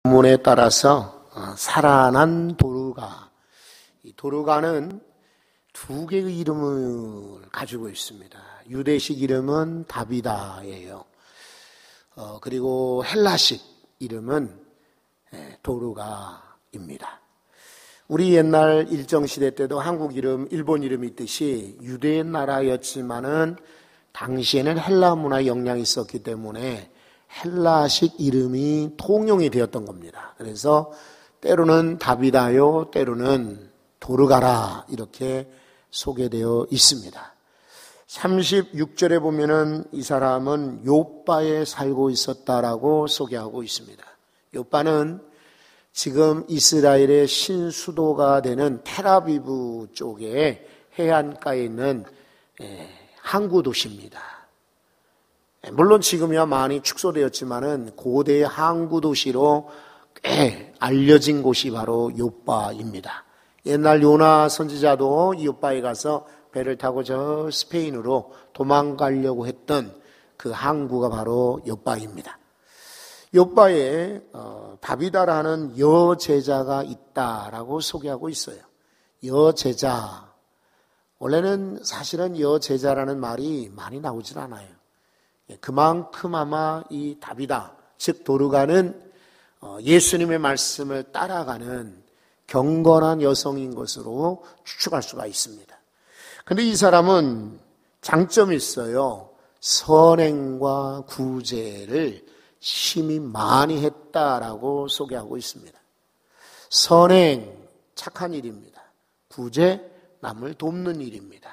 본문에 따라서 살아난 도르가, 이 도르가는 두 개의 이름을 가지고 있습니다. 유대식 이름은 다비다예요. 그리고 헬라식 이름은 도르가입니다. 우리 옛날 일정시대 때도 한국 이름, 일본 이름이 있듯이 유대의 나라였지만은 당시에는 헬라 문화 영향이 있었기 때문에 헬라식 이름이 통용이 되었던 겁니다. 그래서 때로는 다비다요, 때로는 도르가라 이렇게 소개되어 있습니다. 36절에 보면은 이 사람은 요빠에 살고 있었다라고 소개하고 있습니다. 요빠는 지금 이스라엘의 신수도가 되는 텔아비브 쪽에 해안가에 있는 항구 도시입니다. 물론 지금이야 많이 축소되었지만은 고대의 항구 도시로 꽤 알려진 곳이 바로 요빠입니다. 옛날 요나 선지자도 이 요빠에 가서 배를 타고 저 스페인으로 도망가려고 했던 그 항구가 바로 요빠입니다. 요빠에 다비다라는 여제자가 있다라고 소개하고 있어요. 여제자. 원래는 사실은 여제자라는 말이 많이 나오질 않아요. 그만큼 아마 이 다비다, 즉 도르가는 예수님의 말씀을 따라가는 경건한 여성인 것으로 추측할 수가 있습니다. 그런데 이 사람은 장점이 있어요. 선행과 구제를 심히 많이 했다라고 소개하고 있습니다. 선행, 착한 일입니다. 구제, 남을 돕는 일입니다.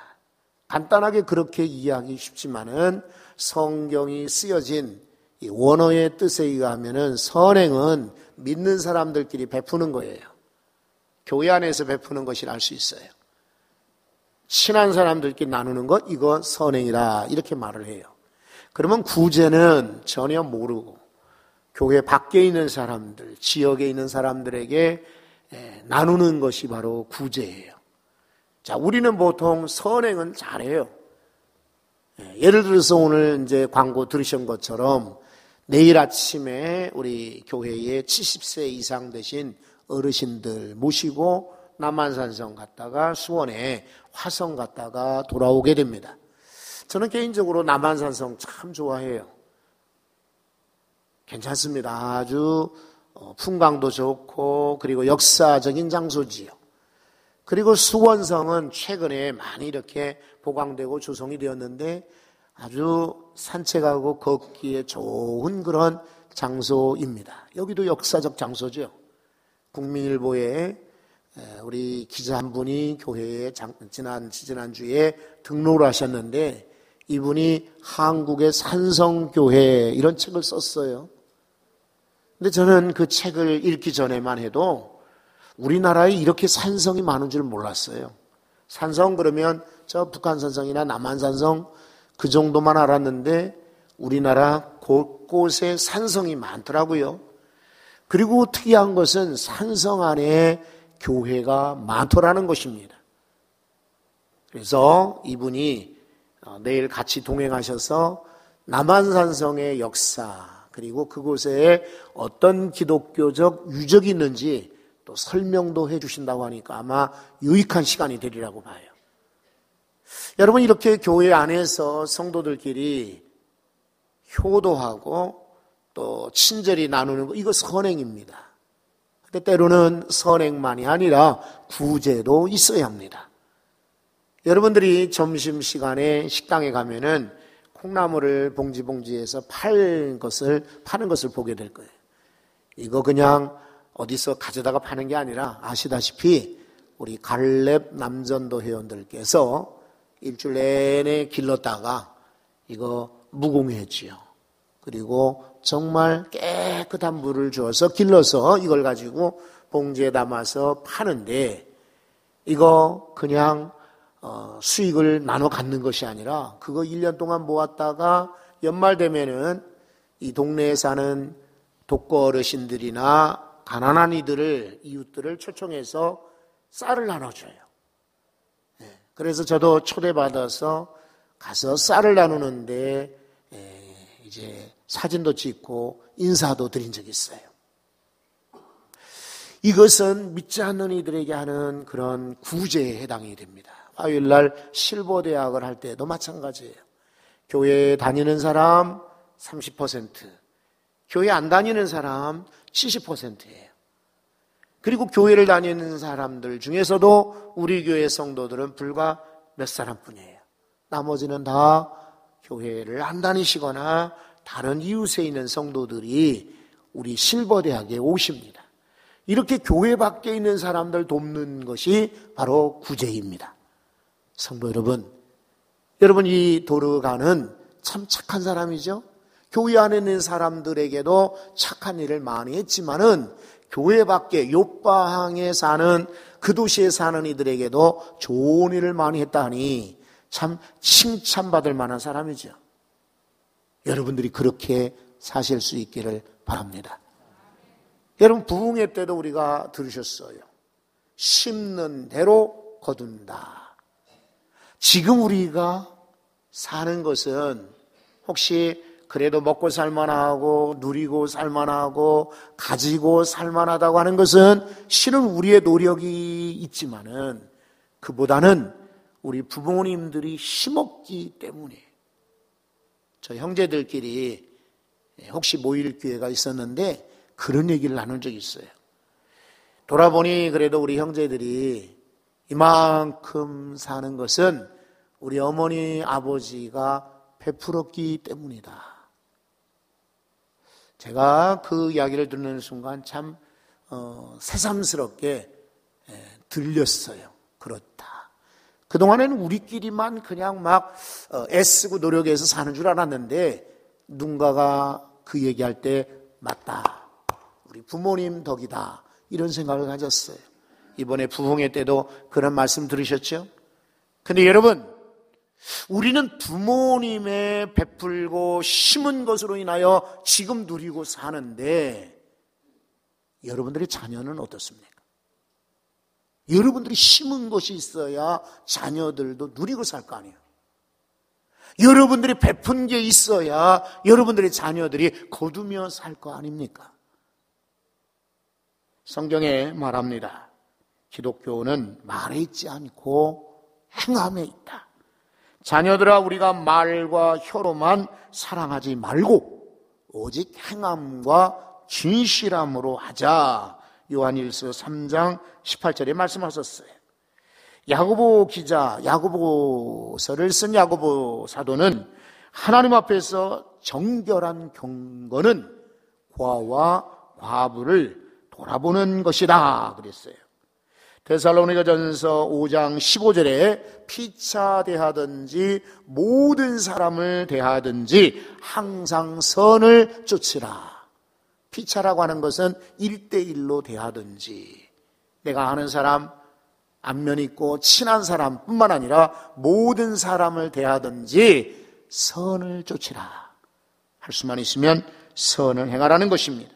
간단하게 그렇게 이해하기 쉽지만은 성경이 쓰여진 이 원어의 뜻에 의하면은 선행은 믿는 사람들끼리 베푸는 거예요. 교회 안에서 베푸는 것이라 할 수 있어요. 친한 사람들끼리 나누는 것, 이거 선행이라 이렇게 말을 해요. 그러면 구제는 전혀 모르고 교회 밖에 있는 사람들, 지역에 있는 사람들에게 나누는 것이 바로 구제예요. 자, 우리는 보통 선행은 잘해요. 예를 들어서 오늘 이제 광고 들으신 것처럼 내일 아침에 우리 교회에 70세 이상 되신 어르신들 모시고 남한산성 갔다가 수원에 화성 갔다가 돌아오게 됩니다. 저는 개인적으로 남한산성 참 좋아해요. 괜찮습니다. 아주 풍광도 좋고 그리고 역사적인 장소지요. 그리고 수원성은 최근에 많이 이렇게 보강되고 조성이 되었는데 아주 산책하고 걷기에 좋은 그런 장소입니다. 여기도 역사적 장소죠. 국민일보에 우리 기자 한 분이 교회에 지난주에 등록을 하셨는데 이분이 한국의 산성교회 이런 책을 썼어요. 근데 저는 그 책을 읽기 전에만 해도 우리나라에 이렇게 산성이 많은 줄 몰랐어요. 산성 그러면 저 북한산성이나 남한산성 그 정도만 알았는데 우리나라 곳곳에 산성이 많더라고요. 그리고 특이한 것은 산성 안에 교회가 많더라는 것입니다. 그래서 이분이 내일 같이 동행하셔서 남한산성의 역사 그리고 그곳에 어떤 기독교적 유적이 있는지 또 설명도 해 주신다고 하니까 아마 유익한 시간이 되리라고 봐요. 여러분 이렇게 교회 안에서 성도들끼리 효도하고 또 친절히 나누는 거 이거 선행입니다. 근데 때로는 선행만이 아니라 구제도 있어야 합니다. 여러분들이 점심시간에 식당에 가면은 콩나물을 봉지에서 파는 것을 보게 될 거예요. 이거 그냥 어디서 가져다가 파는 게 아니라 아시다시피 우리 갈렙 남전도 회원들께서 일주일 내내 길렀다가 이거 무공했지요. 그리고 정말 깨끗한 물을 주어서 길러서 이걸 가지고 봉지에 담아서 파는데 이거 그냥 수익을 나눠 갖는 것이 아니라 그거 1년 동안 모았다가 연말 되면은 이 동네에 사는 독거 어르신들이나 가난한 이웃들을 초청해서 쌀을 나눠줘요. 그래서 저도 초대받아서 가서 쌀을 나누는데 이제 사진도 찍고 인사도 드린 적이 있어요. 이것은 믿지 않는 이들에게 하는 그런 구제에 해당이 됩니다. 화요일날 실버대학을 할 때도 마찬가지예요. 교회에 다니는 사람 30%, 교회 안 다니는 사람 70%예요. 그리고 교회를 다니는 사람들 중에서도 우리 교회 성도들은 불과 몇 사람뿐이에요. 나머지는 다 교회를 안 다니시거나 다른 이웃에 있는 성도들이 우리 실버대학에 오십니다. 이렇게 교회 밖에 있는 사람들 돕는 것이 바로 구제입니다. 성도 여러분 이 도르가는 참 착한 사람이죠. 교회 안에 있는 사람들에게도 착한 일을 많이 했지만은 교회 밖에 욥바항에 사는 그 도시에 사는 이들에게도 좋은 일을 많이 했다 하니 참 칭찬받을 만한 사람이죠. 여러분들이 그렇게 사실 수 있기를 바랍니다. 여러분 부흥회 때도 우리가 들으셨어요. 심는 대로 거둔다. 지금 우리가 사는 것은 혹시 그래도 먹고 살만하고 누리고 살만하고 가지고 살만하다고 하는 것은 실은 우리의 노력이 있지만은 그보다는 우리 부모님들이 힘없기 때문에 저 형제들끼리 혹시 모일 기회가 있었는데 그런 얘기를 나눈 적이 있어요. 돌아보니 그래도 우리 형제들이 이만큼 사는 것은 우리 어머니 아버지가 베풀었기 때문이다. 제가 그 이야기를 듣는 순간 참 새삼스럽게 들렸어요. 그렇다. 그동안에는 우리끼리만 그냥 막 애쓰고 노력해서 사는 줄 알았는데 누군가가 그 얘기할 때 맞다. 우리 부모님 덕이다. 이런 생각을 가졌어요. 이번에 부흥회 때도 그런 말씀 들으셨죠? 근데 여러분, 우리는 부모님의 베풀고 심은 것으로 인하여 지금 누리고 사는데 여러분들의 자녀는 어떻습니까? 여러분들이 심은 것이 있어야 자녀들도 누리고 살 거 아니에요. 여러분들이 베푼 게 있어야 여러분들의 자녀들이 거두며 살 거 아닙니까? 성경에 말합니다. 기독교는 말에 있지 않고 행함에 있다. 자녀들아, 우리가 말과 혀로만 사랑하지 말고 오직 행함과 진실함으로 하자. 요한일서 3장 18절에 말씀하셨어요. 야고보 기자, 야고보서를 쓴 야고보 사도는 하나님 앞에서 정결한 경건은 고아와 과부를 돌아보는 것이다 그랬어요. 데살로니가전서 5장 15절에 피차 대하든지 모든 사람을 대하든지 항상 선을 쫓으라. 피차라고 하는 것은 1대1로 대하든지 내가 아는 사람, 안면 있고 친한 사람뿐만 아니라 모든 사람을 대하든지 선을 쫓으라. 할 수만 있으면 선을 행하라는 것입니다.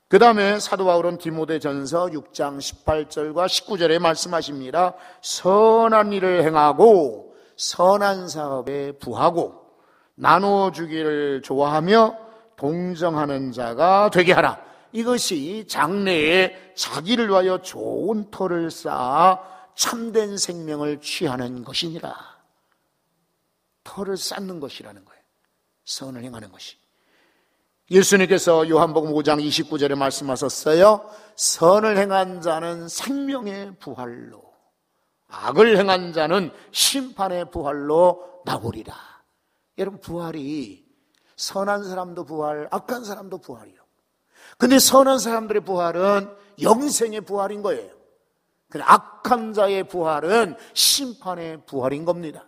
그 다음에 사도 바울은 디모데전서 6장 18절과 19절에 말씀하십니다. 선한 일을 행하고 선한 사업에 부하고 나눠주기를 좋아하며 동정하는 자가 되게 하라. 이것이 장래에 자기를 위하여 좋은 터를 쌓아 참된 생명을 취하는 것이니라. 터를 쌓는 것이라는 거예요. 선을 행하는 것이. 예수님께서 요한복음 5장 29절에 말씀하셨어요. 선을 행한 자는 생명의 부활로, 악을 행한 자는 심판의 부활로 나오리라. 여러분, 부활이 선한 사람도 부활, 악한 사람도 부활이요. 근데 선한 사람들의 부활은 영생의 부활인 거예요. 근데 악한 자의 부활은 심판의 부활인 겁니다.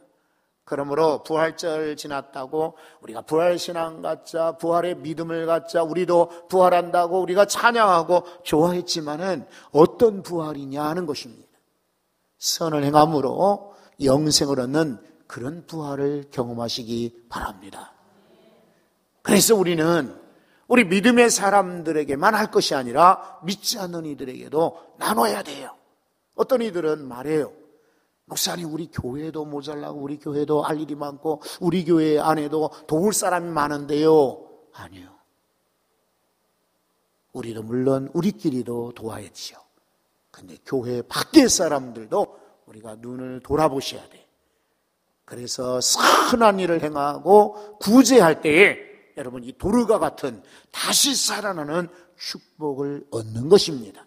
그러므로 부활절 지났다고 우리가 부활신앙 갖자, 부활의 믿음을 갖자, 우리도 부활한다고 우리가 찬양하고 좋아했지만은 어떤 부활이냐 하는 것입니다. 선을 행함으로 영생을 얻는 그런 부활을 경험하시기 바랍니다. 그래서 우리는 우리 믿음의 사람들에게만 할 것이 아니라 믿지 않는 이들에게도 나눠야 돼요. 어떤 이들은 말해요. 목사님, 우리 교회도 모자라고 우리 교회도 할 일이 많고 우리 교회 안에도 도울 사람이 많은데요. 아니요. 우리도 물론 우리끼리도 도와야지요. 근데 교회 밖의 사람들도 우리가 눈을 돌아보셔야 돼. 그래서 선한 일을 행하고 구제할 때에 여러분 이 도르가 같은 다시 살아나는 축복을 얻는 것입니다.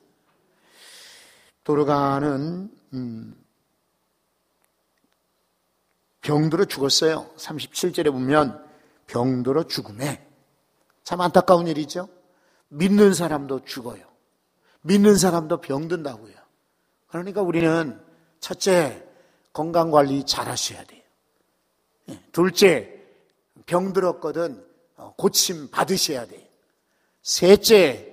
도르가는 병들어 죽었어요. 37절에 보면 병들어 죽음에, 참 안타까운 일이죠. 믿는 사람도 죽어요. 믿는 사람도 병든다고요. 그러니까 우리는 첫째, 건강관리 잘 하셔야 돼요. 둘째, 병들었거든 고침 받으셔야 돼요. 셋째,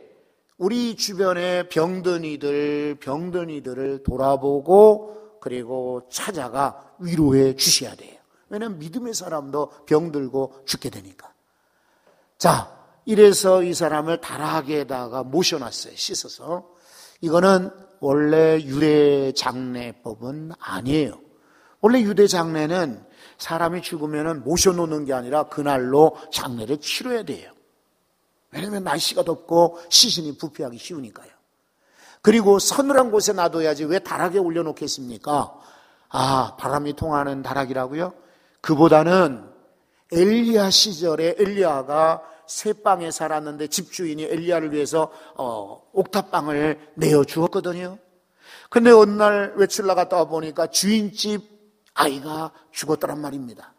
우리 주변에 병든 이들을 돌아보고 그리고 찾아가 위로해 주셔야 돼요. 왜냐하면 믿음의 사람도 병들고 죽게 되니까. 자, 이래서 이 사람을 다락에다가 모셔놨어요. 씻어서. 이거는 원래 유대 장례법은 아니에요. 원래 유대 장례는 사람이 죽으면 모셔놓는 게 아니라 그날로 장례를 치러야 돼요. 왜냐하면 날씨가 덥고 시신이 부패하기 쉬우니까요. 그리고 서늘한 곳에 놔둬야지 왜 다락에 올려놓겠습니까? 아, 바람이 통하는 다락이라고요? 그보다는 엘리야 시절에 엘리야가 새 방에 살았는데 집주인이 엘리야를 위해서 옥탑방을 내어주었거든요. 근데 어느 날 외출 나갔다 보니까 주인집 아이가 죽었더란 말입니다.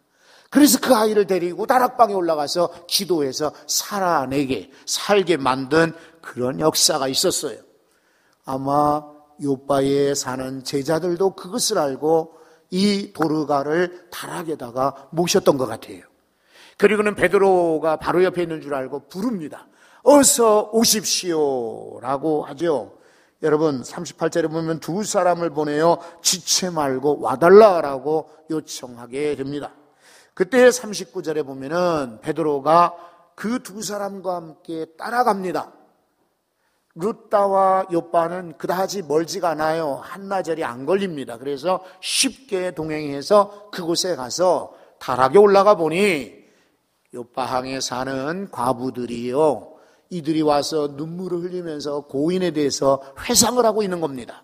그래서 그 아이를 데리고 다락방에 올라가서 기도해서 살게 만든 그런 역사가 있었어요. 아마 요바에 사는 제자들도 그것을 알고 이 도르가를 다락에다가 모셨던 것 같아요. 그리고는 베드로가 바로 옆에 있는 줄 알고 부릅니다. 어서 오십시오라고 하죠. 여러분 38절에 보면 두 사람을 보내어 지체 말고 와달라라고 요청하게 됩니다. 그때 39절에 보면은 베드로가 그 두 사람과 함께 따라갑니다. 룻다와 요바는 그다지 멀지가 않아요. 한나절이 안 걸립니다. 그래서 쉽게 동행해서 그곳에 가서 다락에 올라가 보니 요바항에 사는 과부들이요, 이들이 와서 눈물을 흘리면서 고인에 대해서 회상을 하고 있는 겁니다.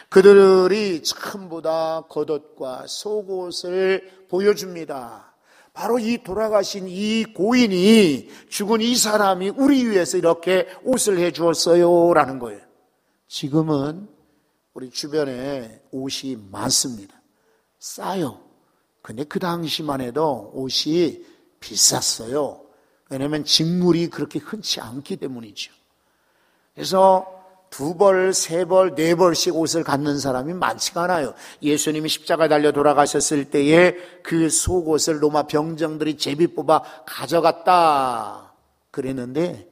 그들이 전부 다 겉옷과 속옷을 보여줍니다. 바로 이 돌아가신 이 고인이, 죽은 이 사람이 우리 위해서 이렇게 옷을 해주었어요 라는 거예요. 지금은 우리 주변에 옷이 많습니다. 싸요. 근데 그 당시만 해도 옷이 비쌌어요. 왜냐하면 직물이 그렇게 흔치 않기 때문이죠. 그래서 2벌, 3벌, 4벌씩 옷을 갖는 사람이 많지가 않아요. 예수님이 십자가에 달려 돌아가셨을 때에 그 속옷을 로마 병정들이 제비 뽑아 가져갔다 그랬는데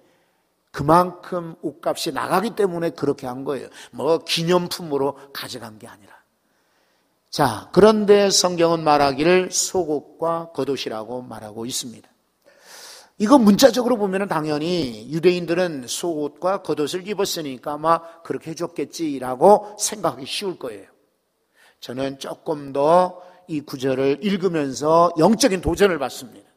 그만큼 옷값이 나가기 때문에 그렇게 한 거예요. 뭐 기념품으로 가져간 게 아니라. 자, 그런데 성경은 말하기를 속옷과 겉옷이라고 말하고 있습니다. 이거 문자적으로 보면 당연히 유대인들은 속옷과 겉옷을 입었으니까 아마 그렇게 해줬겠지라고 생각하기 쉬울 거예요. 저는 조금 더 이 구절을 읽으면서 영적인 도전을 받습니다.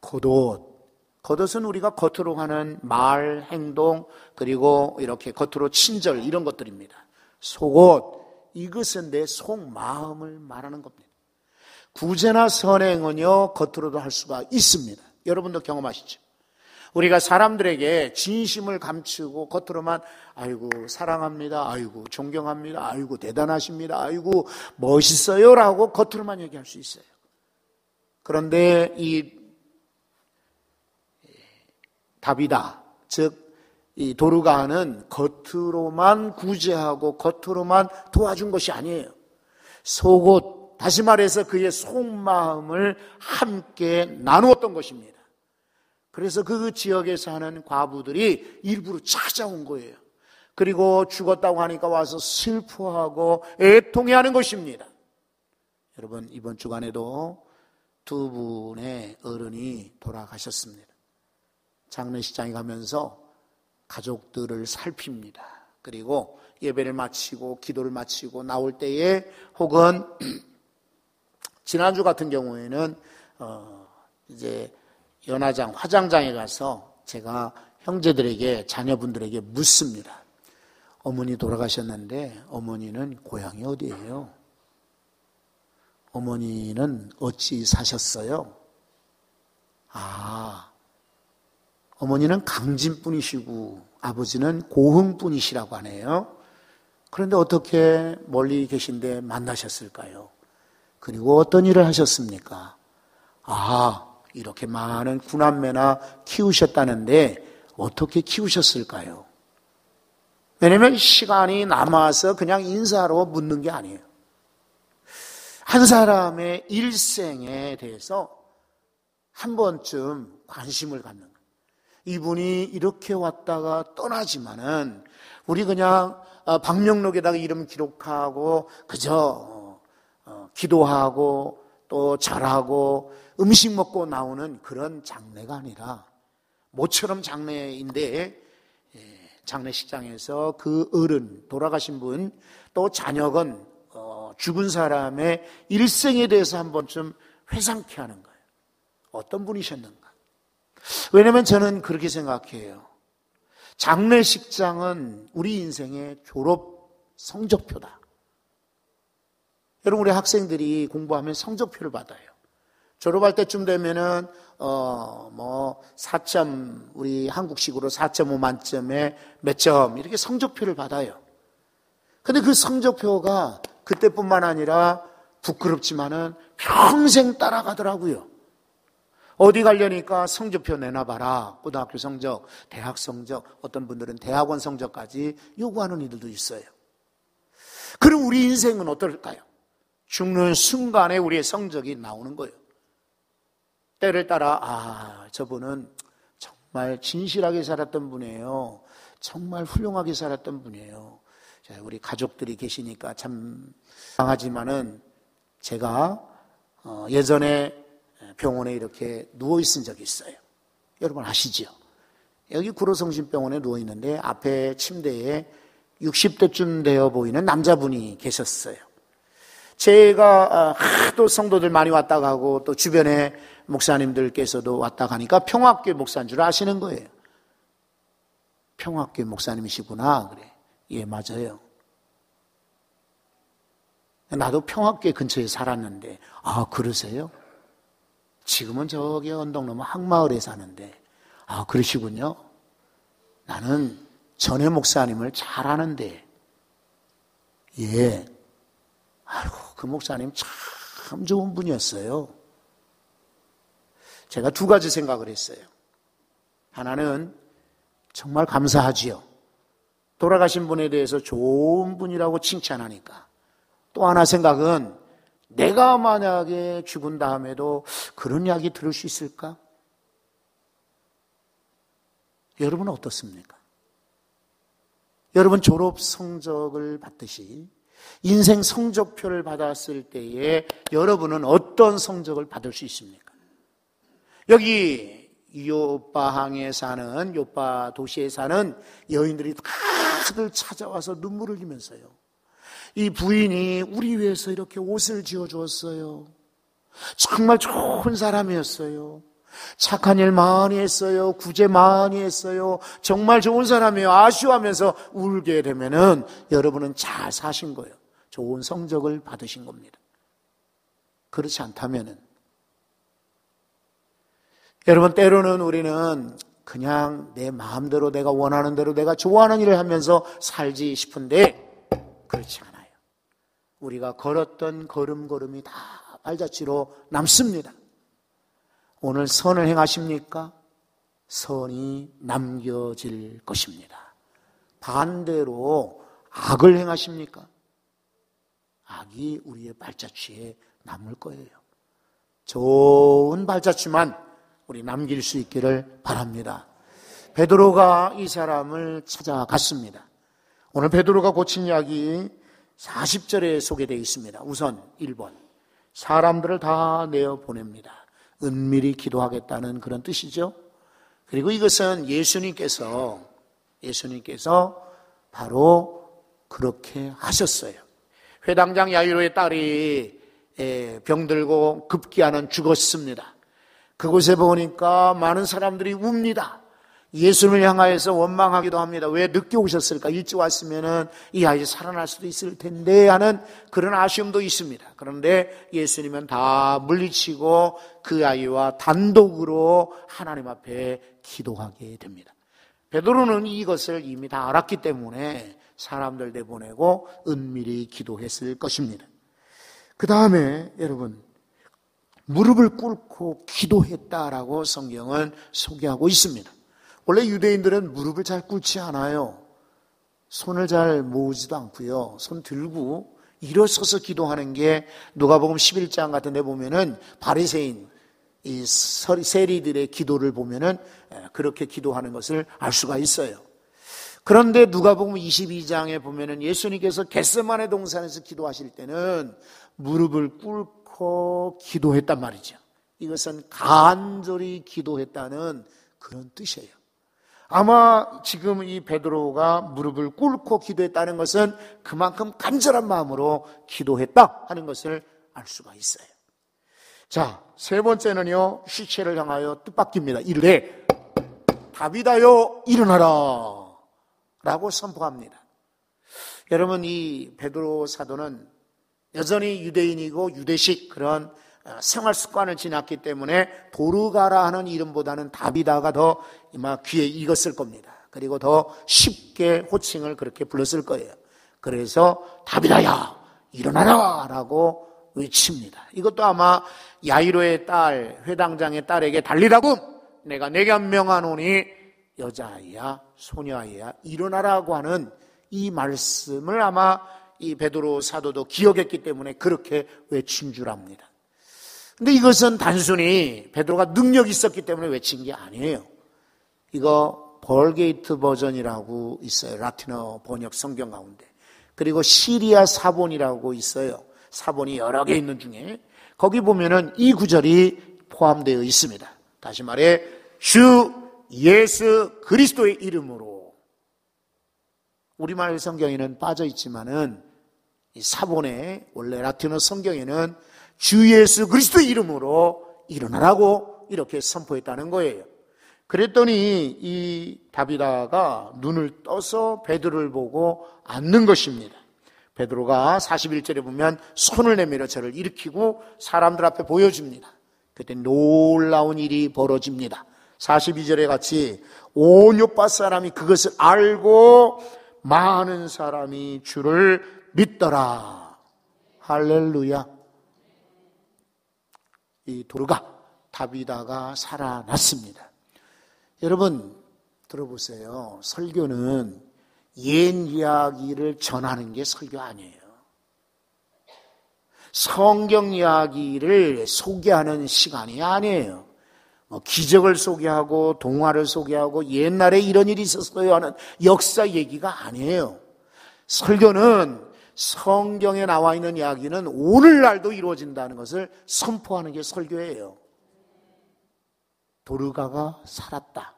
겉옷은 우리가 겉으로 하는 말, 행동, 그리고 이렇게 겉으로 친절 이런 것들입니다. 속옷, 이것은 내 속마음을 말하는 겁니다. 구제나 선행은요 겉으로도 할 수가 있습니다. 여러분도 경험하시죠? 우리가 사람들에게 진심을 감추고 겉으로만 아이고 사랑합니다, 아이고 존경합니다, 아이고 대단하십니다, 아이고 멋있어요라고 겉으로만 얘기할 수 있어요. 그런데 이 다비다, 즉 이 도르가는 겉으로만 구제하고 겉으로만 도와준 것이 아니에요. 속옷, 다시 말해서 그의 속마음을 함께 나누었던 것입니다. 그래서 그 지역에 사는 과부들이 일부러 찾아온 거예요. 그리고 죽었다고 하니까 와서 슬퍼하고 애통해하는 것입니다. 여러분, 이번 주간에도 2분의 어른이 돌아가셨습니다. 장례식장에 가면서 가족들을 살핍니다. 그리고 예배를 마치고 기도를 마치고 나올 때에 혹은 지난주 같은 경우에는 이제 연화장, 화장장에 가서 제가 형제들에게, 자녀분들에게 묻습니다. 어머니 돌아가셨는데 어머니는 고향이 어디예요? 어머니는 어찌 사셨어요? 어머니는 강진분이시고 아버지는 고흥분이시라고 하네요. 그런데 어떻게 멀리 계신데 만나셨을까요? 그리고 어떤 일을 하셨습니까? 이렇게 많은 구남매나 키우셨다는데 어떻게 키우셨을까요? 왜냐하면 시간이 남아서 그냥 인사로 묻는 게 아니에요. 한 사람의 일생에 대해서 한 번쯤 관심을 갖는 거예요. 이분이 이렇게 왔다가 떠나지만은 우리 그냥 방명록에다가 이름 기록하고 그저 기도하고 또 절하고 음식 먹고 나오는 그런 장례가 아니라 모처럼 장례인데 장례식장에서 그 어른, 돌아가신 분, 또 자녀건 죽은 사람의 일생에 대해서 한 번쯤 회상케 하는 거예요. 어떤 분이셨는가? 왜냐하면 저는 그렇게 생각해요. 장례식장은 우리 인생의 졸업 성적표다. 여러분, 우리 학생들이 공부하면 성적표를 받아요. 졸업할 때쯤 되면은 4점, 우리 한국식으로 4.5 만점에 몇 점 이렇게 성적표를 받아요. 근데 그 성적표가 그때뿐만 아니라 부끄럽지만은 평생 따라가더라고요. 어디 가려니까 성적표 내놔봐라. 고등학교 성적, 대학 성적, 어떤 분들은 대학원 성적까지 요구하는 이들도 있어요. 그럼 우리 인생은 어떨까요? 죽는 순간에 우리의 성적이 나오는 거예요. 때를 따라 저분은 정말 진실하게 살았던 분이에요. 정말 훌륭하게 살았던 분이에요. 자, 우리 가족들이 계시니까 참 강하지만은 제가 예전에 병원에 이렇게 누워있은 적이 있어요. 여러분 아시죠? 여기 구로성심병원에 누워있는데 앞에 침대에 60대쯤 되어 보이는 남자분이 계셨어요. 제가 하도 성도들 많이 왔다 가고 또 주변에 목사님들께서도 왔다 가니까 평화교회 목사인 줄 아시는 거예요. 평화교회 목사님이시구나. 그래. 예, 맞아요. 나도 평화교회 근처에 살았는데 그러세요? 지금은 저기 언덕 너머 항마을에 사는데 그러시군요. 나는 전해 목사님을 잘 아는데 예. 그 목사님 참 좋은 분이었어요. 제가 두 가지 생각을 했어요. 하나는 정말 감사하지요. 돌아가신 분에 대해서 좋은 분이라고 칭찬하니까. 또 하나 생각은 내가 만약에 죽은 다음에도 그런 이야기 들을 수 있을까? 여러분은 어떻습니까? 여러분 졸업 성적을 받듯이 인생 성적표를 받았을 때에 여러분은 어떤 성적을 받을 수 있습니까? 여기 요빠항에 사는, 요빠 도시에 사는 여인들이 다들 찾아와서 눈물을 흘리면서요. 이 부인이 우리 위해서 이렇게 옷을 지어주었어요. 정말 좋은 사람이었어요. 착한 일 많이 했어요. 구제 많이 했어요. 정말 좋은 사람이에요. 아쉬워하면서 울게 되면은 여러분은 잘 사신 거예요. 좋은 성적을 받으신 겁니다. 그렇지 않다면은 여러분 때로는 우리는 그냥 내 마음대로 내가 원하는 대로 내가 좋아하는 일을 하면서 살지 싶은데 그렇지 않아요. 우리가 걸었던 걸음걸음이 다 발자취로 남습니다. 오늘 선을 행하십니까? 선이 남겨질 것입니다. 반대로 악을 행하십니까? 악이 우리의 발자취에 남을 거예요. 좋은 발자취만 우리 남길 수 있기를 바랍니다. 베드로가 이 사람을 찾아갔습니다. 오늘 베드로가 고친 이야기 40절에 소개되어 있습니다. 우선 1번 사람들을 다 내어보냅니다. 은밀히 기도하겠다는 그런 뜻이죠. 그리고 이것은 예수님께서 바로 그렇게 하셨어요. 회당장 야이로의 딸이 병들고 급기야는 죽었습니다. 그곳에 보니까 많은 사람들이 웁니다. 예수님을 향하여서 원망하기도 합니다. 왜 늦게 오셨을까? 일찍 왔으면은 이 아이 살아날 수도 있을 텐데 하는 그런 아쉬움도 있습니다. 그런데 예수님은 다 물리치고 그 아이와 단독으로 하나님 앞에 기도하게 됩니다. 베드로는 이것을 이미 다 알았기 때문에 사람들 내보내고 은밀히 기도했을 것입니다. 그 다음에 여러분, 무릎을 꿇고 기도했다라고 성경은 소개하고 있습니다. 원래 유대인들은 무릎을 잘 꿇지 않아요. 손을 잘 모으지도 않고요. 손 들고 일어서서 기도하는 게 누가복음 11장 같은 데 보면은 바리새인 이 세리들의 기도를 보면은 그렇게 기도하는 것을 알 수가 있어요. 그런데 누가복음 22장에 보면은 예수님께서 겟세마네 동산에서 기도하실 때는 무릎을 꿇고 기도했단 말이죠. 이것은 간절히 기도했다는 그런 뜻이에요. 아마 지금 이 베드로가 무릎을 꿇고 기도했다는 것은 그만큼 간절한 마음으로 기도했다 하는 것을 알 수가 있어요. 자, 세 번째는요, 시체를 향하여 뜻밖입니다. 이르되 다비다여 일어나라 라고 선포합니다. 여러분, 이 베드로 사도는 여전히 유대인이고 유대식 그런 생활 습관을 지났기 때문에 도르가라 하는 이름보다는 다비다가 더 귀에 익었을 겁니다. 그리고 더 쉽게 호칭을 그렇게 불렀을 거예요. 그래서 다비다야 일어나라 라고 외칩니다. 이것도 아마 야이로의 딸, 회당장의 딸에게 달리라고 내가 내게 명하노니 여자아이야 소녀아이야 일어나라고 하는 이 말씀을 아마 이 베드로 사도도 기억했기 때문에 그렇게 외친 줄 압니다. 근데 이것은 단순히 베드로가 능력이 있었기 때문에 외친 게 아니에요. 이거 벌게이트 버전이라고 있어요. 라틴어 번역 성경 가운데. 그리고 시리아 사본이라고 있어요. 사본이 여러 개 있는 중에 거기 보면은 이 구절이 포함되어 있습니다. 다시 말해 주 예수 그리스도의 이름으로. 우리말 성경에는 빠져 있지만은 이 사본의 원래 라틴어 성경에는 주 예수 그리스도의 이름으로 일어나라고 이렇게 선포했다는 거예요. 그랬더니 이 다비다가 눈을 떠서 베드로를 보고 앉는 것입니다. 베드로가 41절에 보면 손을 내밀어 저를 일으키고 사람들 앞에 보여줍니다. 그때 놀라운 일이 벌어집니다. 42절에 같이 온 요파 사람이 그것을 알고 많은 사람이 주를 믿더라. 할렐루야. 이 도르가 다비다가 살아났습니다. 여러분 들어보세요. 설교는 옛 이야기를 전하는 게 설교 아니에요. 성경 이야기를 소개하는 시간이 아니에요. 기적을 소개하고 동화를 소개하고 옛날에 이런 일이 있었어요 하는 역사 얘기가 아니에요. 설교는 성경에 나와 있는 이야기는 오늘날도 이루어진다는 것을 선포하는 게 설교예요. 도르가가 살았다.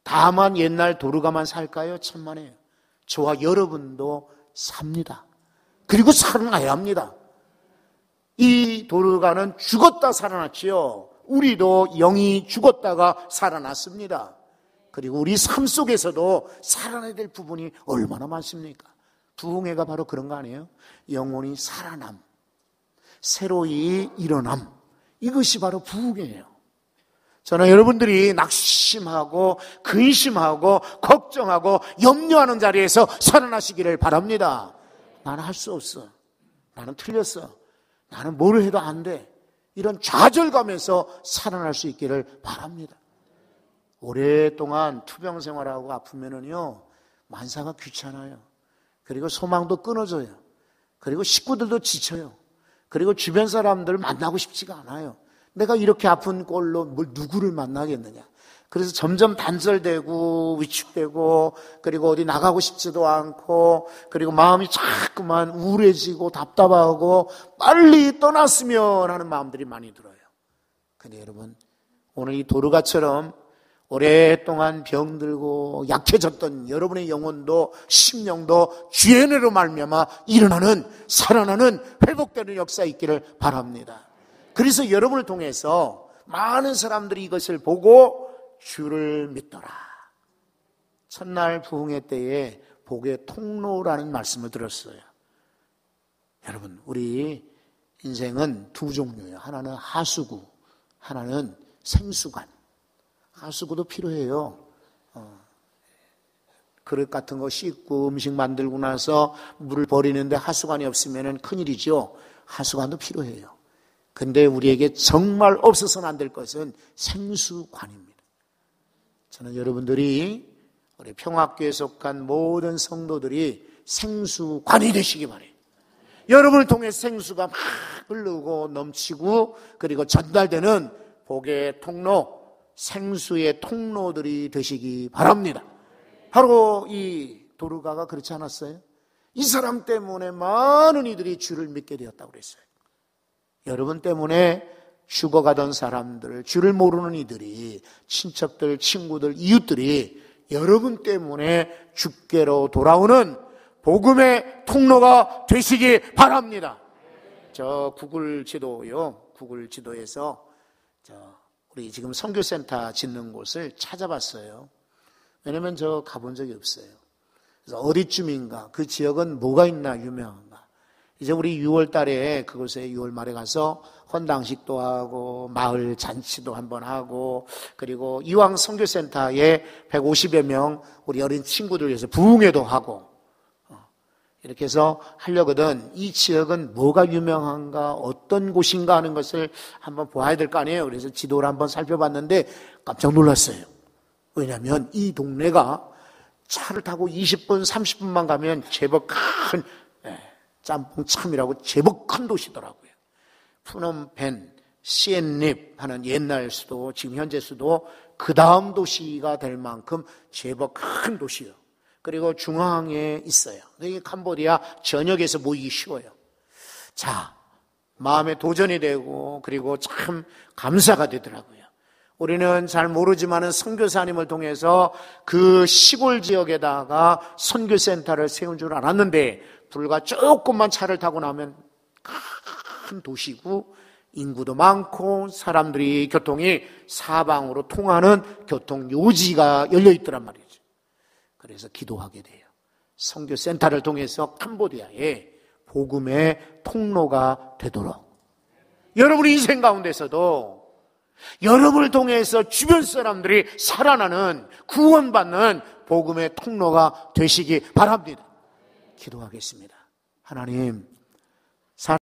다만 옛날 도르가만 살까요? 천만에요. 저와 여러분도 삽니다. 그리고 살아나야 합니다. 이 도르가는 죽었다 살아났지요. 우리도 영이 죽었다가 살아났습니다. 그리고 우리 삶 속에서도 살아나야 될 부분이 얼마나 많습니까? 부흥회가 바로 그런 거 아니에요? 영혼이 살아남, 새로이 일어남, 이것이 바로 부흥회예요. 저는 여러분들이 낙심하고 근심하고 걱정하고 염려하는 자리에서 살아나시기를 바랍니다. 나는 할 수 없어. 나는 틀렸어. 나는 뭘 해도 안 돼. 이런 좌절감에서 살아날 수 있기를 바랍니다. 오랫동안 투병 생활하고 아프면은요, 만사가 귀찮아요. 그리고 소망도 끊어져요. 그리고 식구들도 지쳐요. 그리고 주변 사람들을 만나고 싶지가 않아요. 내가 이렇게 아픈 꼴로 뭘 누구를 만나겠느냐. 그래서 점점 단절되고 위축되고 그리고 어디 나가고 싶지도 않고 그리고 마음이 자꾸만 우울해지고 답답하고 빨리 떠났으면 하는 마음들이 많이 들어요. 근데 여러분, 오늘 이 도르가처럼 오랫동안 병들고 약해졌던 여러분의 영혼도 심령도 주의 은혜로 말미암아 일어나는 살아나는 회복되는 역사 있기를 바랍니다. 그래서 여러분을 통해서 많은 사람들이 이것을 보고 주를 믿더라. 첫날 부흥회 때에 복의 통로라는 말씀을 들었어요. 여러분, 우리 인생은 두 종류예요. 하나는 하수구, 하나는 생수관. 하수구도 필요해요. 그릇 같은 거 씻고 음식 만들고 나서 물을 버리는데 하수관이 없으면 큰일이죠. 하수관도 필요해요. 근데 우리에게 정말 없어서는 안 될 것은 생수관입니다. 저는 여러분들이 우리 평화교회에 속한 모든 성도들이 생수관이 되시기 바래요. 여러분을 통해 생수가 막 흐르고 넘치고 그리고 전달되는 복의 통로, 생수의 통로들이 되시기 바랍니다. 바로 이 도르가가 그렇지 않았어요? 이 사람 때문에 많은 이들이 주를 믿게 되었다고 그랬어요. 여러분 때문에 죽어가던 사람들, 주를 모르는 이들이, 친척들, 친구들, 이웃들이 여러분 때문에 주께로 돌아오는 복음의 통로가 되시기 바랍니다. 저 구글 지도요, 구글 지도에서 우리 지금 선교센터 짓는 곳을 찾아봤어요. 왜냐면 저 가본 적이 없어요. 그래서 어디쯤인가, 그 지역은 뭐가 있나 유명한가. 이제 우리 6월 달에 그곳에 6월 말에 가서 헌당식도 하고 마을 잔치도 한번 하고 그리고 이왕 선교센터에 150여 명 우리 어린 친구들 위해서 부흥회도 하고 이렇게 해서 하려거든. 이 지역은 뭐가 유명한가, 어떤 곳인가 하는 것을 한번 보아야 될 거 아니에요. 그래서 지도를 한번 살펴봤는데 깜짝 놀랐어요. 왜냐하면 이 동네가 차를 타고 20분, 30분만 가면 제법 큰 짬뽕참이라고 제법 큰 도시더라고요. 푸놈펜, 시엔립 하는 옛날 수도, 지금 현재 수도 그 다음 도시가 될 만큼 제법 큰 도시예요. 그리고 중앙에 있어요. 이게 캄보디아 전역에서 모이기 쉬워요. 자, 마음에 도전이 되고 그리고 참 감사가 되더라고요. 우리는 잘 모르지만은 선교사님을 통해서 그 시골 지역에다가 선교센터를 세운 줄 알았는데 불과 조금만 차를 타고 나면 큰 도시고 인구도 많고 사람들이 교통이 사방으로 통하는 교통 요지가 열려 있더란 말이죠. 그래서 기도하게 돼요. 선교센터를 통해서 캄보디아에 복음의 통로가 되도록 여러분의 인생 가운데서도 여러분을 통해서 주변 사람들이 살아나는 구원받는 복음의 통로가 되시기 바랍니다. 기도하겠습니다. 하나님,